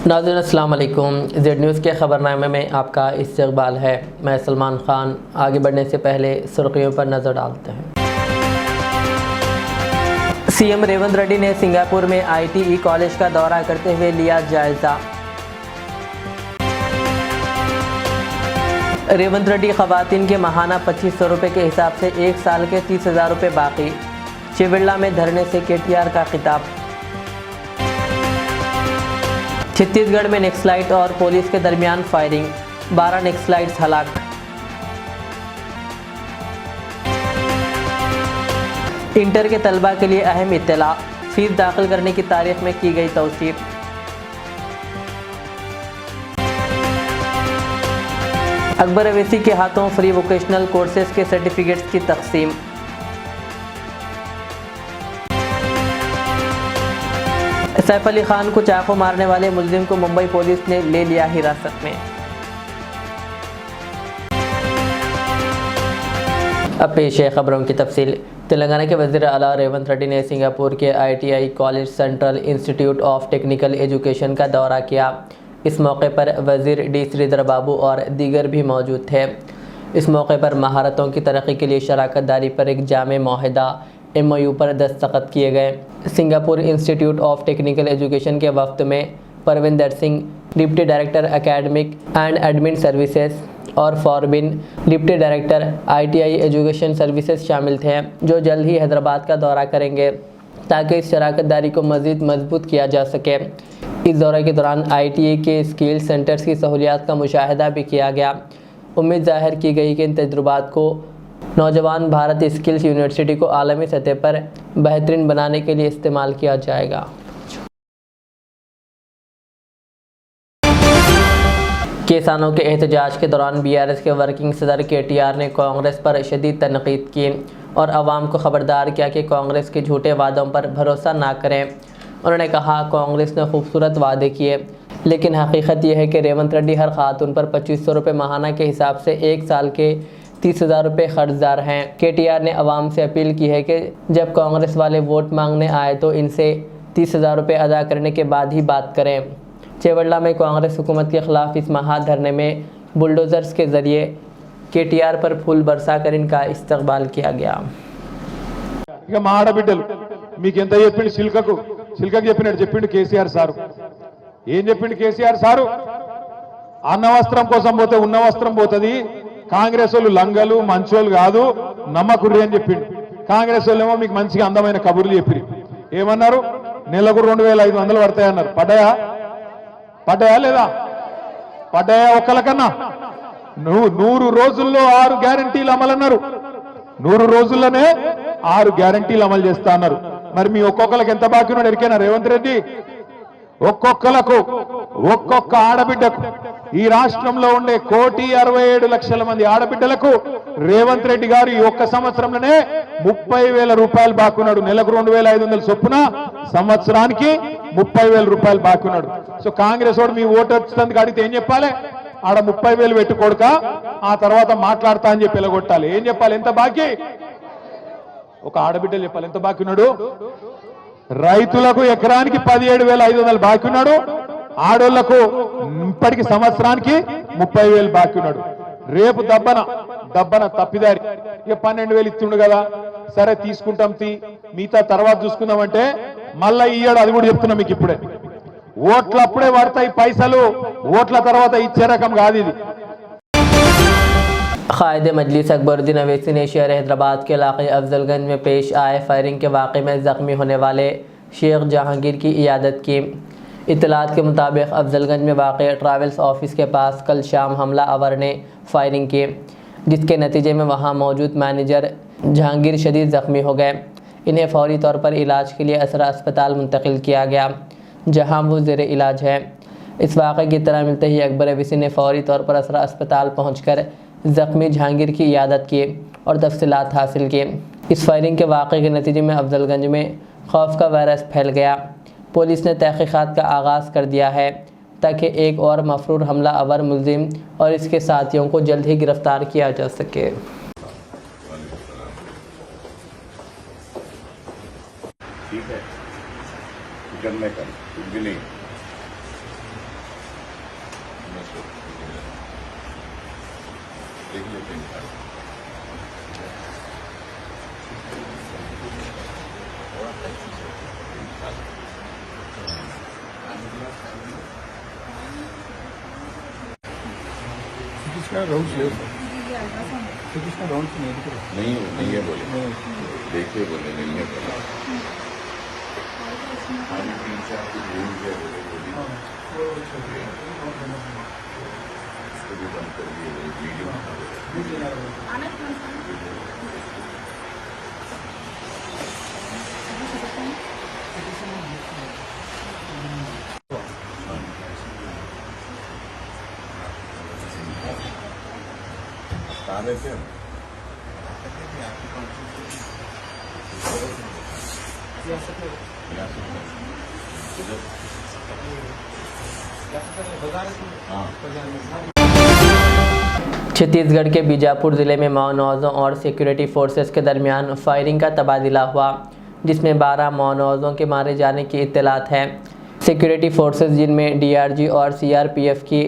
नाज़रीन अस्सलाम वालेकुम। ज़ेड न्यूज़ के ख़बरनामे में आपका इस्तक़बाल है। मैं सलमान ख़ान। आगे बढ़ने से पहले सुर्खियों पर नज़र डालते हैं। सीएम रेवंत रेड्डी ने सिंगापुर में ITE कॉलेज का दौरा करते हुए लिया जायज़ा। रेवंत रेड्डी ख़वातीन के माहाना 2500 रुपये के हिसाब से 1 साल के 30,000 रुपये बाकी। चिविल्ला में धरने से KTR का खिताब। छत्तीसगढ़ में नक्सलाइट और पुलिस के दरमियान फायरिंग, 12 नक्सलाइट्स हलाक। इंटर के तलबा के लिए अहम इत्तला, फीस दाखिल करने की तारीख में की गई तौसीर। अकबर अवैसी के हाथों फ्री वोकेशनल कोर्सेज के सर्टिफिकेट्स की तकसीम। सैफ अली खान को चाकू मारने वाले मुलजिम को मुंबई पुलिस ने ले लिया हिरासत में। अब पेश है खबरों की तफसील। तेलंगाना के वज़ीर आला रेवंत रेड्डी ने सिंगापुर के ITI college central institute of Technical education का दौरा किया। इस मौके पर वज़ीर D श्रीधर बाबू और दीगर भी मौजूद थे। इस मौके पर महारतों की तरक्की के लिए शराकत दारी पर एक जामे माहिदा MOU पर दस्तखत किए गए। Singapore Institute of Technical Education के वफ्द में Parvinder Singh, deputy director academic and admin services, और फॉरबिन, deputy director ITI education services शामिल थे, जो जल्द ही हैदराबाद का दौरा करेंगे ताकि इस शराकत दारी को मज़ीद मजबूत किया जा सके। इस दौरे के दौरान ITI के स्किल सेंटर्स की सहूलियात का मुशाहिदा भी किया गया। उम्मीद ज़ाहिर की गई कि इन तजुर्बात को नौजवान भारत स्किल्स यूनिवर्सिटी को आलमी सतह पर बेहतरीन बनाने के लिए इस्तेमाल किया जाएगा। किसानों के एहतजाज के दौरान BRS के वर्किंग सदर KTR ने कांग्रेस पर शदीद तनकीद की और आवाम को ख़बरदार किया कि कांग्रेस के झूठे वादों पर भरोसा ना करें। उन्होंने कहा, कांग्रेस ने खूबसूरत वादे किए, लेकिन हकीकत यह है कि रेवंत रेड्डी हर खातून पर 2500 रुपये माहाना के हिसाब से 1 साल के 30,000 रुपये कर्जदार हैं। KTR ने अवाम से अपील की है कि जब कांग्रेस वाले वोट मांगने आए तो इनसे 30,000 रुपये अदा करने के बाद ही बात करें। चेवड़ला में कांग्रेस हुकूमत के खिलाफ इस महा धरने में बुलडोज़र्स के ज़रिए KTR पर फूल बरसा कर इनका इस्तकबाल किया गया। ఇక మా ఆడబిడ్డలు మీకు ఎంత చెప్పిండు సిల్కకు చెప్పినట్టు చెప్పిండు కేసీఆర్ సారు. ఏం చెప్పిండు కేసీఆర్ సారు? అన్న వస్త్రం కోసం పోతే ఉన్న వస్త్రం పోతుంది, కాంగ్రెస్ వాళ్ళు లంగలు మంచోళ్ళు కాదు, నమ్మకుర్రి అని చెప్పిండు. కాంగ్రెస్ వాళ్ళు ఏమో మీకు మంచిగా అందమైన కబుర్లు చెప్పిరి. ఏమన్నారు? నెలకు 2,500 పడతాయన్నారు. పడ్డాయా లేదా? పడ్డాయా? ఒక్కలకన్నా 100 రోజుల్లో 6 గ్యారంటీలు అమలన్నారు. 100 రోజుల్లోనే 6 గ్యారంటీలు అమలు చేస్తా అన్నారు. మరి మీ ఒక్కొక్కరికి ఎంత బాకీ ఉన్నాడు ఎరికేనా రేవంత్ రెడ్డి? ఒక్కొక్కలకు, ఒక్కొక్క ఆడబిడ్డకు, ఈ రాష్ట్రంలో ఉండే 1,67,00,000 మంది ఆడబిడ్డలకు రేవంత్ రెడ్డి గారు ఈ ఒక్క సంవత్సరంలోనే 30,000 రూపాయలు బాకీ ఉన్నాడు. నెలకు 2,500 చొప్పున, సంవత్సరానికి 30,000 రూపాయలు బాకీ ఉన్నాడు. సో కాంగ్రెస్ వాడు మీ ఓటు వచ్చినందుకు అడిగితే ఏం చెప్పాలి? ఆడ 30,000 పెట్టుకోడుక, ఆ తర్వాత మాట్లాడతా అని చెప్పి ఎలగొట్టాలి. ఏం చెప్పాలి? ఎంత బాకీ? ఒక ఆడబిడ్డలు చెప్పాలి ఎంత బాకీ ఉన్నాడు. రైతులకు ఎకరానికి 17,500 బాకీ ఉన్నాడు. ఆడోళ్లకు ఇప్పటికి సంవత్సరానికి 30,000 బాకీ ఉన్నాడు. రేపు దబ్బన తప్పిదారి ఇక 12,000 ఇస్తుండు కదా, సరే తీసుకుంటాం మిగతా తర్వాత చూసుకుందామంటే మళ్ళా ఇయ్యాడు. అది కూడా చెప్తున్నా మీకు ఇప్పుడే. ఓట్లు అప్పుడే పడతాయి పైసలు, ఓట్ల తర్వాత ఇచ్చే రకం కాదు ఇది. कायदे मजलिस अकबरुद्दीन अवैसी ने शहर हैदराबाद के इलाके अफजलगंज में पेश आए फायरिंग के वाक़े में ज़ख्मी होने वाले शेख जहांगीर की इयादत की। इत्तलात के मुताबिक अफजलगंज में वाक़ ट्रैवल्स ऑफिस के पास कल शाम हमला आवर ने फायरिंग की, जिसके नतीजे में वहाँ मौजूद मैनेजर जहांगीर शदीद ज़ख्मी हो गए। इन्हें फौरी तौर पर इलाज के लिए असरा अस्पताल मुंतकिल किया गया, जहाँ वो ज़ेर इलाज है। इस वाक़े की इत्तला मिलते ही अकबर अवैसी ने फौरी तौर पर असरा अस्पताल पहुँचकर ज़ख्मी जहांगीर की इयादत की और तफसीलात हासिल की। इस फायरिंग के वाक़े के नतीजे में अफजलगंज में खौफ का वायरस फैल गया। पुलिस ने तहक़ीक़ात का आगाज़ कर दिया है ताकि एक और मफरूर हमला आवर मुलजिम और इसके साथियों को जल्द ही गिरफ़्तार किया जा सके। ठीक है, फिक्र नहीं कर, कुछ भी नहीं। देख लेते हैं। नहीं है बोले, देखिए बोले नहीं है बोले, खाने पीने से आपको भूल गया बोले, इसको भी बंद कर दिए वीडियो। कहाँ रहते हैं? छत्तीसगढ़ के बीजापुर ज़िले में माओवादियों और सिक्योरिटी फोर्सेस के दरमियान फायरिंग का तबादला हुआ, जिसमें 12 माओवादियों के मारे जाने की इत्तलात है। सिक्योरिटी फोर्सेस, जिनमें डीआरजी और सीआरपीएफ की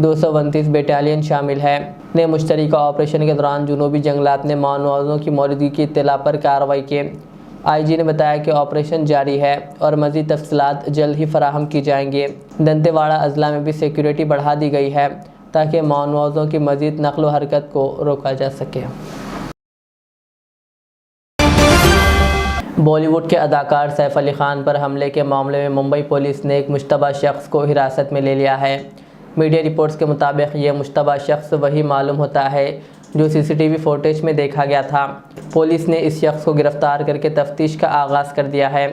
229 बटालियन शामिल है, ने मुश्तरका ऑपरेशन के दौरान जुनूबी जंगलात में माओवादियों की मौजूदगी की इत्तला पर कार्रवाई की। आईजी ने बताया कि ऑपरेशन जारी है और मज़ीद तफसीलात जल्द ही फराहम की जाएंगी। दंतेवाड़ा अजला में भी सिक्योरिटी बढ़ा दी गई है ताकि माओवादियों की मज़ीद नक़्ल हरकत को रोका जा सके। बॉलीवुड के अदाकार सैफ अली खान पर हमले के मामले में मुंबई पुलिस ने एक मुश्तबा शख्स को हिरासत में ले लिया है। मीडिया रिपोर्ट्स के मुताबिक यह मुश्तबा शख्स वही मालूम होता है जो सीसीटीवी फुटेज में देखा गया था। पुलिस ने इस शख्स को गिरफ्तार करके तफ्तीश का आगाज़ कर दिया है।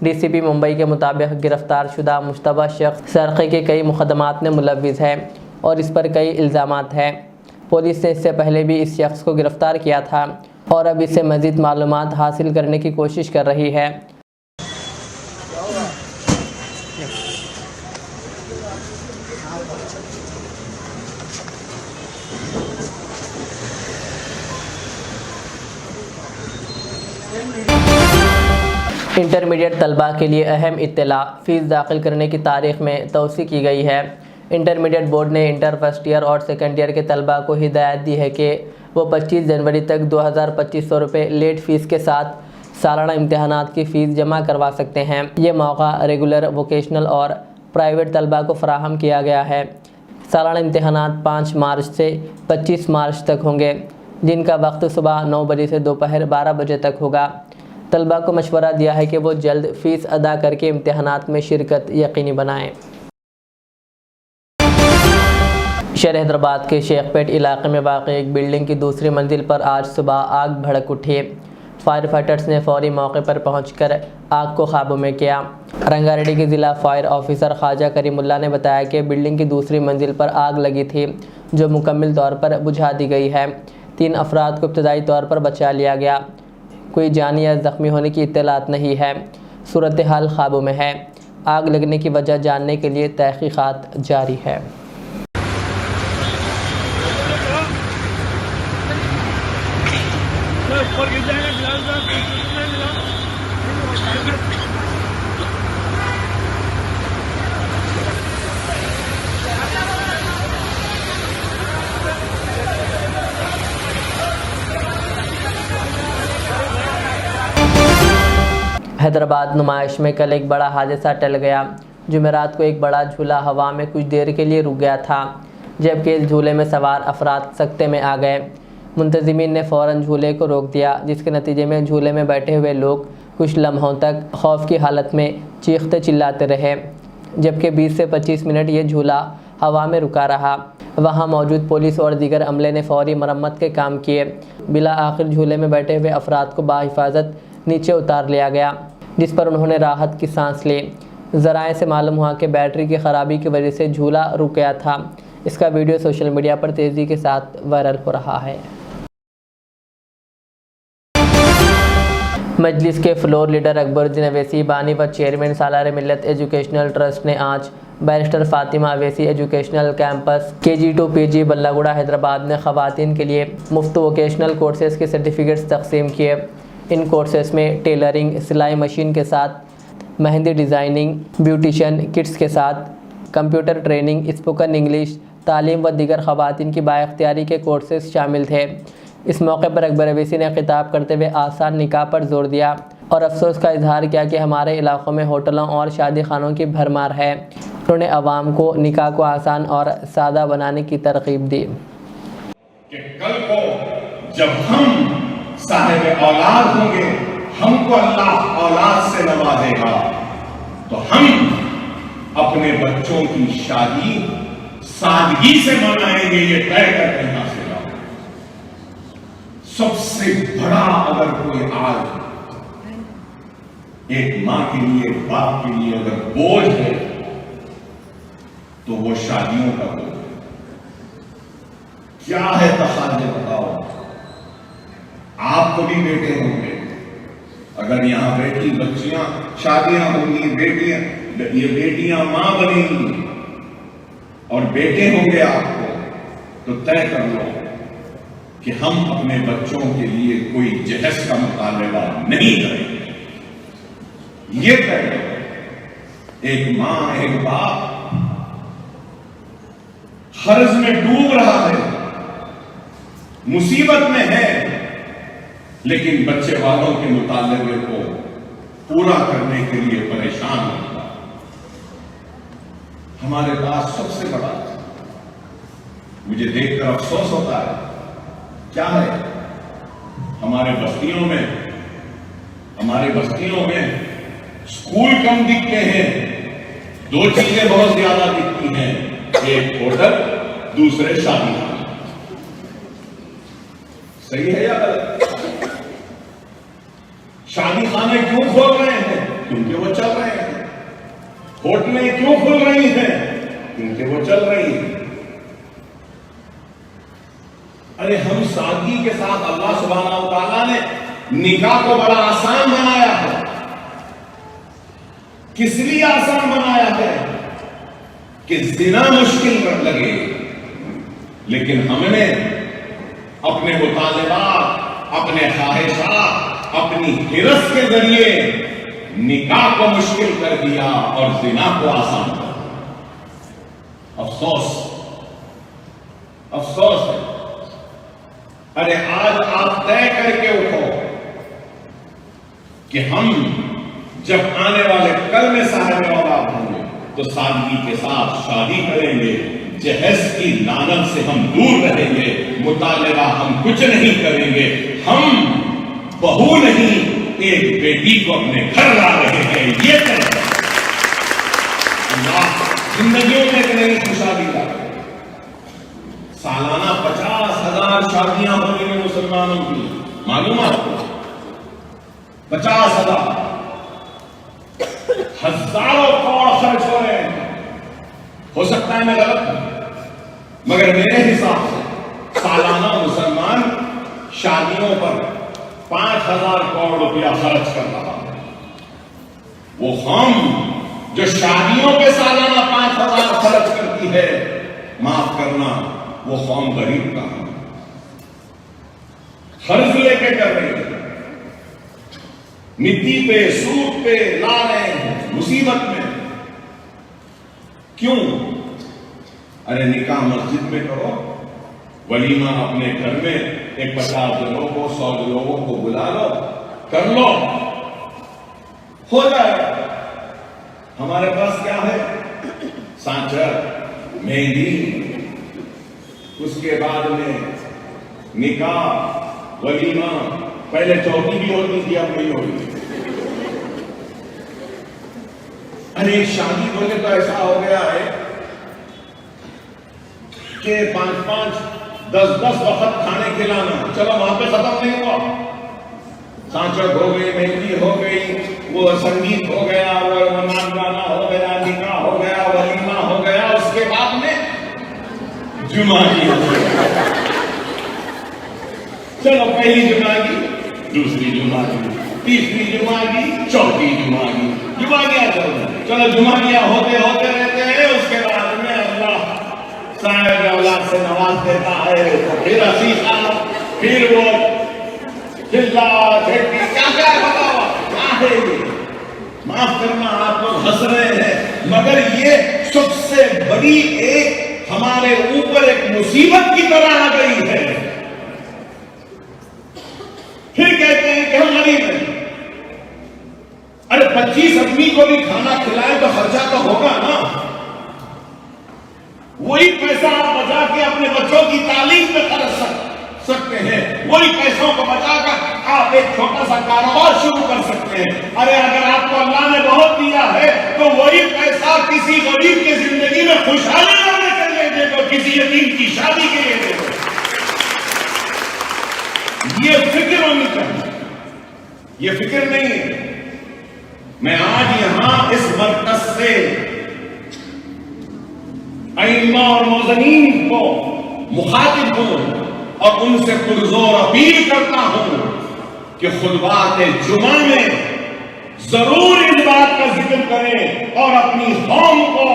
डीसीपी मुंबई के मुताबिक गिरफ्तार शुदा मुश्तबा शख्स सरक़े के कई मुकदमात में मुलव्विस है और इस पर कई इल्ज़ामात हैं। पुलिस ने इससे पहले भी इस शख्स को गिरफ्तार किया था और अब इससे मज़ीद मालूमात हासिल करने की कोशिश कर रही है। इंटरमीडिएट तलबा के लिए अहम इत्तला, फ़ीस दाखिल करने की तारीख़ में तौसी की गई है। इंटरमीडिएट बोर्ड ने इंटर फर्स्ट ईयर और सेकेंड ईयर के तलबा को हिदायत दी है कि वो 25 जनवरी तक 2250 रुपये लेट फ़ीस के साथ सालाना इम्तहानात की फ़ीस जमा करवा सकते हैं। ये मौका रेगुलर, वोकेशनल और प्राइवेट तलबा को फ़राहम किया गया है। सालाना इम्तहानात 5 मार्च से 25 मार्च तक होंगे, जिनका वक्त सुबह 9 बजे से दोपहर 12 बजे तक होगा। तलबा को मशवरा दिया है कि वो जल्द फ़ीस अदा करके इम्तहानात में शिरकत यकीनी बनाएं। शहर हैदराबाद के शेखपेट इलाके में वाक़ एक बिल्डिंग की दूसरी मंजिल पर आज सुबह आग भड़क उठी। फायर फाइटर्स ने फौरी मौके पर पहुंचकर आग को काबू में किया। रंगारेड्डी के ज़िला फायर ऑफिसर ख्वाजा करीमुल्लाह ने बताया कि बिल्डिंग की दूसरी मंजिल पर आग लगी थी, जो मुकम्मल तौर पर बुझा दी गई है। 3 अफराद को इब्तदाई तौर पर बचा लिया गया। कोई जानी या ज़ख्मी होने की इत्तलात नहीं है। सूरत हाल काबू में है। आग लगने की वजह जानने के लिए तहक़ीक़ात जारी है। हैदराबाद नुमाइश में कल एक बड़ा हादसा टल गया। जुमेरात को एक बड़ा झूला हवा में कुछ देर के लिए रुक गया था, जबकि इस झूले में सवार अफराद सकते में आ गए। मुंतज़िमीन ने फ़ौरन झूले को रोक दिया, जिसके नतीजे में झूले में बैठे हुए लोग कुछ लम्हों तक खौफ की हालत में चीखते चिल्लाते रहे, जबकि 20 से 25 मिनट ये झूला हवा में रुका रहा। वहाँ मौजूद पुलिस और दीगर अमले ने फौरी मरम्मत के काम किए। बिला आखिर झूले में बैठे हुए अफराद को बाहिफाजत नीचे उतार लिया गया, जिस पर उन्होंने राहत की सांस ली। ज़राए से मालूम हुआ कि बैटरी की ख़राबी की वजह से झूला रुक गया था। इसका वीडियो सोशल मीडिया पर तेज़ी के साथ वायरल हो रहा है। मजलिस के फ्लोर लीडर अकबरुद्दीन अवैसी, बानी व चेयरमैन सालार मिल्लत एजुकेशनल ट्रस्ट ने आज barrister Fatima Owaisi educational campus KG2 PG Ballaguda Hyderabad में ख़वातीन के लिए मुफ्त वोकेशनल कोर्सेज़ के सर्टिफिकेट्स तकसीम किए। इन कोर्सेज़ में टेलरिंग, सिलाई मशीन के साथ मेहंदी डिज़ाइनिंग, ब्यूटिशन किट्स के साथ कंप्यूटर ट्रेनिंग, स्पोकन इंग्लिश, तालीम व दीगर ख़वातीन की बाइख्तियारी के कोर्सेज शामिल थे। इस मौके पर अकबर अवैसी ने खिताब करते हुए आसान निकाह पर जोर दिया और अफसोस का इजहार किया कि हमारे इलाक़ों में होटलों और शादी खानों की भरमार है। उन्होंने अवाम को निकाह को आसान और सादा बनाने की तरगीब दी कि कल को जब हम साहिब औलाद होंगे, हमको अल्लाह औलाद से नवाजेगा, तो हम अपने बच्चों की शादी सादगी से मनाएंगे, ये तय करके यहां से लाओ। सबसे बड़ा अगर कोई आज एक मां के लिए, एक बाप के लिए अगर बोझ है तो वो शादियों का बोझ है। क्या है तकाज़े बताओ। आपको भी बेटे होंगे, अगर यहां बेटी बच्चियां शादियां होंगी, बेटियां, ये बेटियां मां बनेंगी और बेटे होंगे आपको, तो तय कर लो कि हम अपने बच्चों के लिए कोई जहज का मुतालबा नहीं करेंगे। ये तय करो। एक मां, एक बाप कर्ज में डूब रहा है, मुसीबत में है, लेकिन बच्चे वालों के मुतालबे को पूरा करने के लिए परेशान होता। हमारे पास सबसे बड़ा मुझे देखकर अफसोस होता है, क्या है, हमारे बस्तियों में स्कूल कम दिखते हैं, दो चीजें बहुत ज्यादा दिखती हैं, एक होटल, दूसरे शादी खाने। सही है या गलत? शादी खाने क्यों खोल रहे हैं? क्योंकि वो चल रहे हैं। होटलें क्यों खुल रही हैं? क्योंकि वो चल रही हैं। अरे हम सादगी के साथ, अल्लाह सुब्हानहू व तआला ने निकाह को बड़ा आसान बनाया है। किस लिए आसान बनाया है? कि जिना मुश्किल लगे, लेकिन हमने अपने मुतालिबात, अपने ख्वाहिशात, अपनी हिरस के जरिए निकाह को मुश्किल कर दिया और जिना को आसान कर दिया। अफसोस है। अरे आज आप तय करके उठो कि हम जब आने वाले कल में साहिब औलाद होंगे तो सादगी के साथ शादी करेंगे, जहेज की लानत से हम दूर रहेंगे, मुतालिबा हम कुछ नहीं करेंगे। हम बहू नहीं, एक बेटी को अपने घर ला रहे हैं। ये अल्लाह जिंदगियों में एक नई खुशहाली ला रहे हैं। सालाना 50,000 शादियां हो रही हैं मुसलमानों की, मालूम है आपको? 50,000, हजारों करोड़ खर्च हो रहे हैं। हो सकता है मैं गलत हूं, मगर मेरे हिसाब से सालाना मुसलमान शादियों पर 5,000 करोड़ रुपया खर्च कर रहा है। वो हम जो शादियों पे सालाना 5,000 खर्च करती है, माफ करना, वो कौम गरीब का है, कर्ज लेके कर रही है, नीति पे, सूद पे ला रहे हैं, मुसीबत में। क्यों? अरे निकाह मस्जिद में करो, वलीमा अपने घर में एक 50 लोगों को, 100 लोगों को बुला लो, कर लो, हो जाएगा। हमारे पास क्या है? सांचर, मेहंदी, उसके बाद में निकाह, वलीमा, पहले चौकी भी होती थी, अब नहीं होती। अरे शादी बोले तो ऐसा हो गया है कि 5-5, 10-10 वक्त खाने खिलाना, चलो वहां पे खत्म नहीं हुआ। सांचर हो गई, मेहंदी हो गई, वो संगीत हो गया, वो नाच गाना हो गया, निकाह हो गया, वलीमा हो गया, उसके बाद में जुमागी हो गया। चलो पहली जुमागी, दूसरी जुमागी, तीसरी जुमागी, चौथी जुमागी, जुमागियां चलो जुमागियां होते होते रहते हैं। उसके बाद में अल्लाह साहिब औलाद से नवाज देता है, तो फिर असीसा, फिर वो चिल्ला झेटी, क्या क्या बताओ, क्या है ये? माफ करना, आप लोग हंस रहे हैं, मगर ये सबसे बड़ी एक हमारे मुसीबत की तरह आ गई है। फिर कहते हैं कि हम गरीब हैं। अरे 25 आदमी को भी खाना खिलाए तो खर्चा तो होगा ना। वही पैसा आप बचा के अपने बच्चों की तालीम पे खर्च सकते हैं। वही पैसों को बचाकर आप एक छोटा सा कारोबार शुरू कर सकते हैं। अरे अगर आपको अल्लाह ने बहुत दिया है तो वही पैसा किसी गरीब की जिंदगी में खुशहाली लाने के लिए दे दो, किसी यतीम की शादी के लिए दे दो। ये फिक्र होनी चाहिए। ये फिक्र नहीं है। मैं आज यहां इस मरकज से अइम्मा और मौज़नीन को मुखातिब हूं और उनसे पुरजोर अपील करता हूं कि खुतबात जुमा में जरूर इस बात का जिक्र करें और अपनी कौम को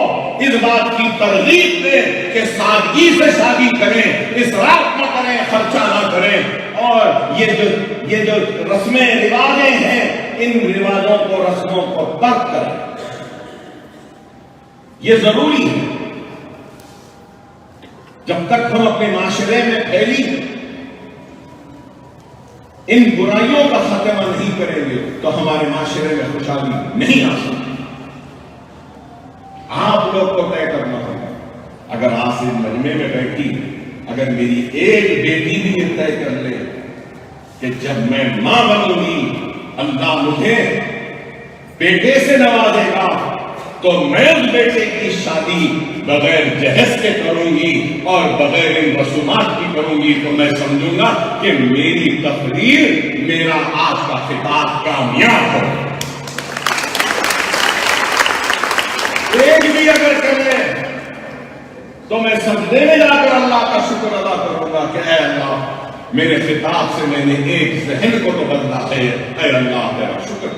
इस बात की तरगीब दें कि सादगी से शादी करें, इसराफ न करें, खर्चा न करें। और ये जो रस्में रिवाजें हैं, इन रिवाजों को, रस्मों को तर्क करें। ये जरूरी है। जब तक हम अपने माशरे में फैली इन बुराइयों का खात्मा नहीं करेंगे तो हमारे माशरे में खुशहाली नहीं आ सकती। आप लोग को तय करना होगा। अगर आज इस मजमे में बैठी, अगर मेरी एक बेटी भी ये तय कर ले कि जब मैं मां बनूंगी अल्लाह मुझे बेटे से नवाजेगा तो मैं उस बेटे की शादी बगैर जहेज के करूंगी और बगैर इन रसूमात की करूंगी, तो मैं समझूंगा कि मेरी तकरीर, मेरा आज का खिताब कामयाब हो। एक भी अगर कर ले तो मैं सजदे में जाकर अल्लाह का शुक्र अदा करूंगा कि ऐ अल्लाह, मेरे खिताब से मैंने एक जहन को तो बदला है। ऐ अल्लाह तेरा शुक्र।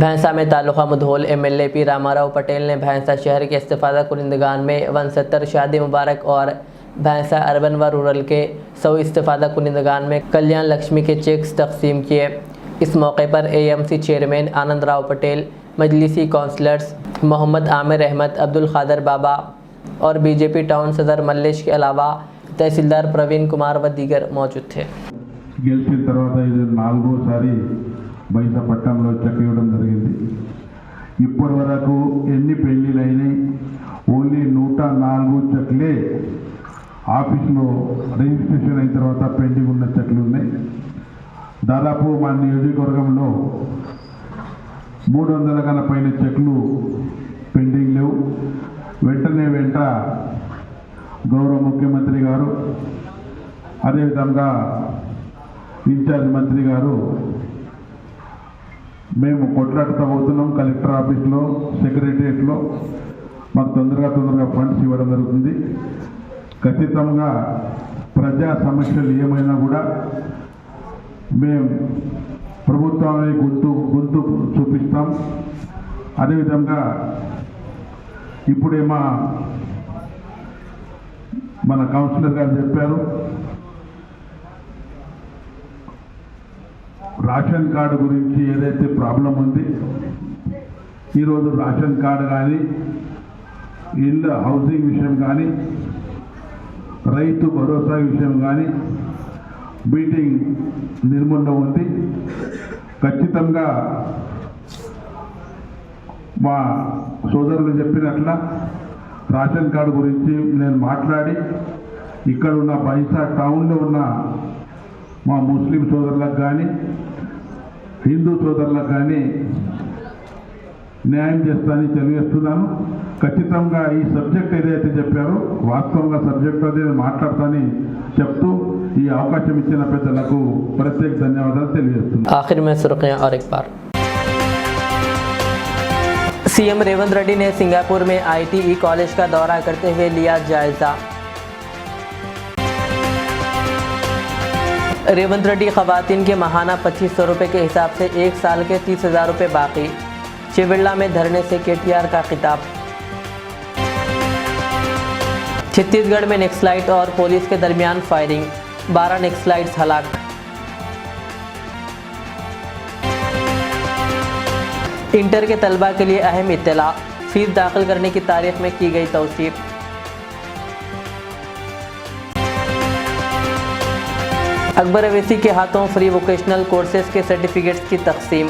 भैंसा में तालुका मुधोल एमएलए पी रामाराव पटेल ने भैंसा शहर के इस्तेफादा कुनिंदगान में 69 शादी मुबारक और भैंसा अर्बन व रूरल के 100 इस्तेफादा कुनिंदगान में कल्याण लक्ष्मी के चेक्स तकसीम किए। इस मौके पर एएमसी चेयरमैन आनंद राव पटेल, मजलिसी काउंसलर्स मोहम्मद आमिर अहमद, अब्दुल खादर बाबा और बीजेपी टाउन सदर मल्लेश के अलावा तहसीलदार प्रवीण कुमार व दीगर मौजूद थे। గెలిచిన తర్వాత ఇది 4వ బైసా పట్టణంలో చెక్ ఇవ్వడం జరిగింది. ఇప్పటి వరకు ఎన్ని పెళ్లిళ్ళు అయినాయి? ఓన్లీ 104 చెక్లే ఆఫీస్లో రిజిస్ట్రేషన్ అయిన తర్వాత పెండింగ్ ఉన్న చెక్లు ఉన్నాయి. దాదాపు మా నియోజకవర్గంలో 300 కన్నా పైన చెక్లు పెండింగ్ లేవు. వెంట గౌరవ ముఖ్యమంత్రి గారు, అదేవిధంగా ఇన్ఛార్జ్ మంత్రి గారు మేము కొట్లాడుతూ పోతున్నాం. కలెక్టర్ ఆఫీస్లో, సెక్రటరియట్లో మాకు తొందరగా ఫండ్స్ ఇవ్వడం జరుగుతుంది. ఖచ్చితంగా ప్రజా సమస్యలు ఏమైనా కూడా మేము ప్రభుత్వాన్ని గొంతు చూపిస్తాం. అదేవిధంగా ఇప్పుడే మన కౌన్సిలర్ గారు చెప్పారు, రేషన్ కార్డు గురించి ఏదైతే ప్రాబ్లం ఉంది, ఈరోజు రేషన్ కార్డు కానీ, ఇల్లు హౌసింగ్ విషయం కానీ, రైతు భరోసా విషయం కానీ మీటింగ్ నిర్మూలన ఉంది. ఖచ్చితంగా మా సోదరులు చెప్పినట్ల రేషన్ కార్డు గురించి నేను మాట్లాడి ఇక్కడ ఉన్న బైసా టౌన్లో ఉన్న మా ముస్లిం సోదరులకు కానీ, హిందూ సోదరులకు కానీ న్యాయం చేస్తానని తెలియజేస్తున్నాను. ఖచ్చితంగా ఈ సబ్జెక్ట్ ఏదైతే చెప్పారో వాస్తవంగా సబ్జెక్ట్ అదే మాట్లాడతానని చెప్తూ ఈ అవకాశం ఇచ్చిన పెద్దలకు ప్రత్యేక ధన్యవాదాలు తెలియజేస్తున్నాను. आखिर में सुर्खियां और एक बार। सीएम रेवंत रेड्डी ने सिंगापुर में आईटीई कॉलेज का दौरा करते हुए लिया जायजा। रेवंत रेड्डी खवातीन के महाना 2500 रुपये के हिसाब से 1 साल के 30,000 रुपये बाकी। चिविल्ला में धरने से केटीआर का खिताब। छत्तीसगढ़ में नक्सलाइट और पुलिस के दरमियान फायरिंग, 12 नक्सलाइट्स हलाक। इंटर के तलबा के लिए अहम इत्तला, फीस दाखिल करने की तारीख में की गई तौसीफ। अकबर अवैसी के हाथों फ्री वोकेशनल कोर्सेज के सर्टिफिकेट्स की तकसीम।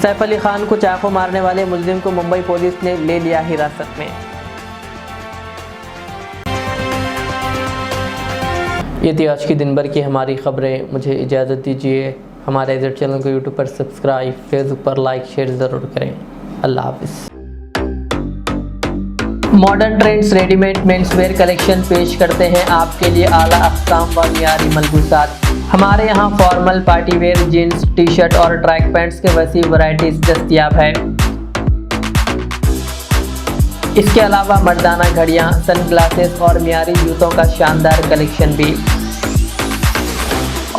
सैफ अली खान को चाकू मारने वाले मुलजिम को मुंबई पुलिस ने ले लिया हिरासत में। ये थी आज की दिन भर की हमारी खबरें। मुझे इजाज़त दीजिए। हमारे इज़ चैनल को यूट्यूब पर सब्सक्राइब, फेसबुक पर लाइक शेयर ज़रूर करें। अल्लाह हाफिज़। Modern trends readymade menswear collection पेश करते हैं आपके लिए आला अक़साम व मियारी मलबूसात। हमारे यहाँ formal, party wear, jeans, T shirt और ट्रैक पैंट्स के वसी वैरायटीज दस्तयाब है। इसके अलावा मर्दाना घड़ियाँ, सन ग्लासेस और मियारी जूतों का शानदार कलेक्शन भी।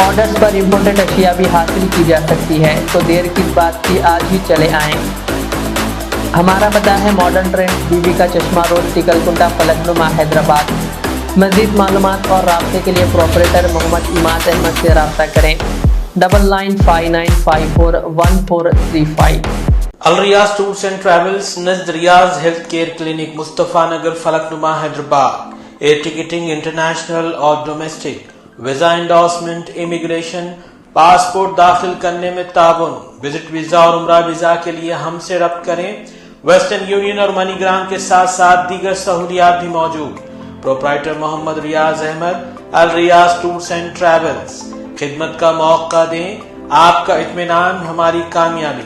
ऑर्डर्स पर इम्पोर्टेड अशिया भी हासिल की जा सकती है, तो देर किस बात की, आज ही चले आएँ। हमारा पता है मॉडर्न ट्रेंड्स, बीबी का चश्मा रोड, टिकलकुंडा, फलकनुमा, हैदराबाद। मज़ीद मालूमात और राब्ते के लिए प्रोपरेटर मोहम्मद इमाद अहमद से रब्ता करें। 9959541435। Al Riyaz tours and travels, Najd Riyaz health care clinic, Mustafa Nagar, Falaknuma, Hyderabad. Air ticketing international और domestic, visa endorsement, immigration, passport दाखिल करने में ताउन, विजिट वीजा और उम्रा वीजा के लिए हमसे रब्त करें। वेस्टर्न यूनियन और मनीग्राम के साथ साथ दीगर सहूलियात भी मौजूद। Proprietor Mohammad Riyaz Ahmad, Al Riyaz tours and travels. खिदमत का मौका दें, आपका इत्मीनान हमारी कामयाबी।